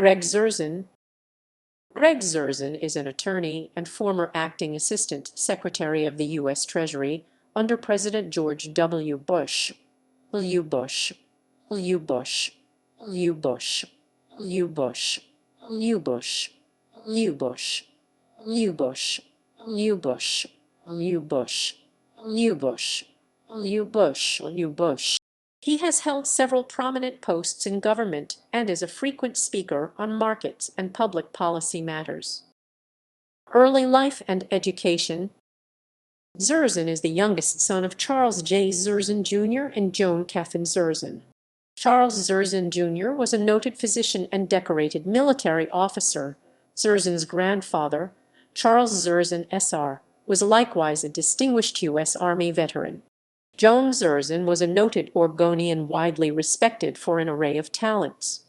Greg Zerzan. Greg Zerzan is an attorney and former acting assistant secretary of the U.S. Treasury under President George W. Bush. U. Bush. U. Bush. U. Bush. U. Bush. U. Bush. U. Bush. U. Bush. U. Bush. U. Bush. U. Bush. U. Bush. U. Bush. He has held several prominent posts in government and is a frequent speaker on markets and public policy matters. Early life and education. Zerzan is the youngest son of Charles J. Zerzan Jr. and Joan Catherine Zerzan. Charles Zerzan Jr. was a noted physician and decorated military officer. Zerzan's grandfather, Charles Zerzan Sr., was likewise a distinguished U.S. Army veteran. Joan Zerzan was a noted Oregonian widely respected for an array of talents.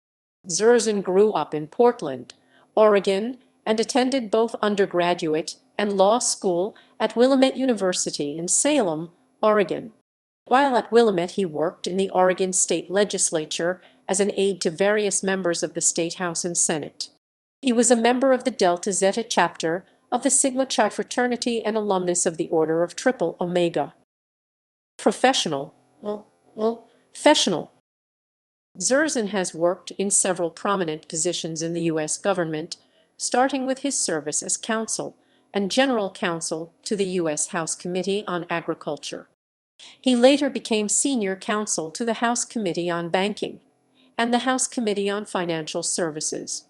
Zerzan grew up in Portland, Oregon, and attended both undergraduate and law school at Willamette University in Salem, Oregon. While at Willamette, he worked in the Oregon State Legislature as an aide to various members of the State House and Senate. He was a member of the Delta Zeta chapter of the Sigma Chi fraternity and alumnus of the Order of Triple Omega. Professional. Zerzan has worked in several prominent positions in the U.S. government, starting with his service as counsel and general counsel to the U.S. House Committee on Agriculture. He later became senior counsel to the House Committee on Banking and the House Committee on Financial Services.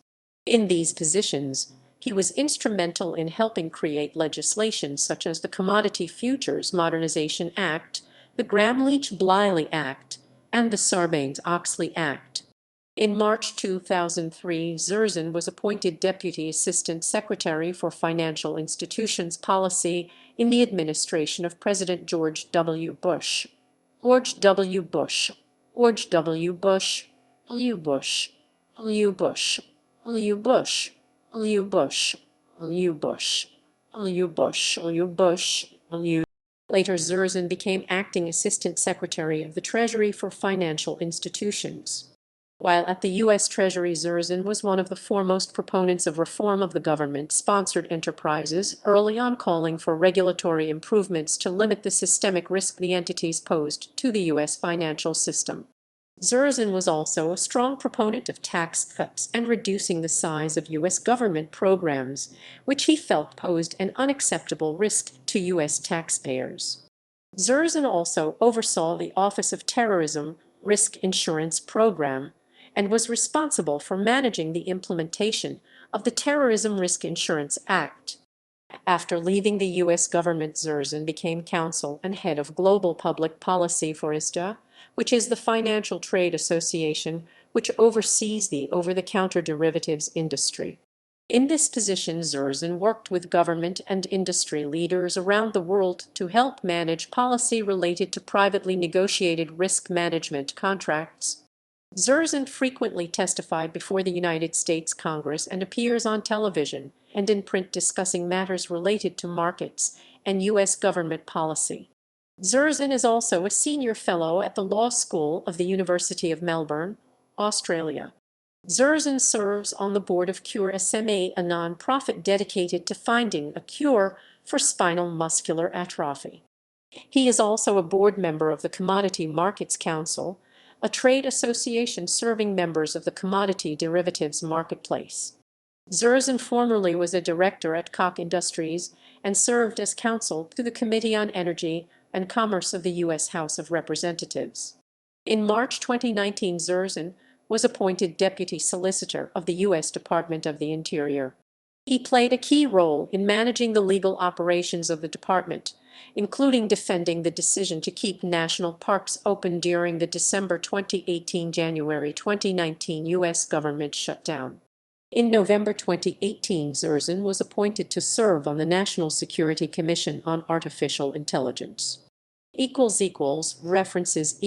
In these positions, he was instrumental in helping create legislation such as the Commodity Futures Modernization Act, the Gramm-Leach-Bliley Act, and the Sarbanes-Oxley Act. In March 2003, Zerzan was appointed Deputy Assistant Secretary for Financial Institutions Policy in the administration of President George W. Bush. George W. Bush. George W. Bush. U. Bush. U. Bush. U. Bush. U. Bush. U. Bush. U. Bush. U. Bush. U. Later, Zerzan became acting assistant secretary of the Treasury for Financial Institutions. While at the U.S. Treasury, Zerzan was one of the foremost proponents of reform of the government-sponsored enterprises, early on calling for regulatory improvements to limit the systemic risk the entities posed to the U.S. financial system. Zerzan was also a strong proponent of tax cuts and reducing the size of U.S. government programs, which he felt posed an unacceptable risk to U.S. taxpayers. Zerzan also oversaw the Office of Terrorism Risk Insurance Program and was responsible for managing the implementation of the Terrorism Risk Insurance Act. After leaving the U.S. government, Zerzan became counsel and head of global public policy for ISDA, which is the Financial Trade Association, which oversees the over-the-counter derivatives industry. In this position, Zerzan worked with government and industry leaders around the world to help manage policy related to privately negotiated risk management contracts. Zerzan frequently testified before the United States Congress and appears on television and in print discussing matters related to markets and U.S. government policy. Zerzan is also a senior fellow at the Law School of the University of Melbourne, Australia. Zerzan serves on the board of Cure SMA, a non-profit dedicated to finding a cure for spinal muscular atrophy. He is also a board member of the Commodity Markets Council, a trade association serving members of the commodity derivatives marketplace. Zerzan formerly was a director at Koch Industries and served as counsel to the Committee on Energy and Commerce of the U.S. House of Representatives. In March 2019, Zerzan was appointed Deputy Solicitor of the U.S. Department of the Interior. He played a key role in managing the legal operations of the department, including defending the decision to keep national parks open during the December 2018-January 2019 U.S. government shutdown. In November 2018, Zerzan was appointed to serve on the National Security Commission on Artificial Intelligence. References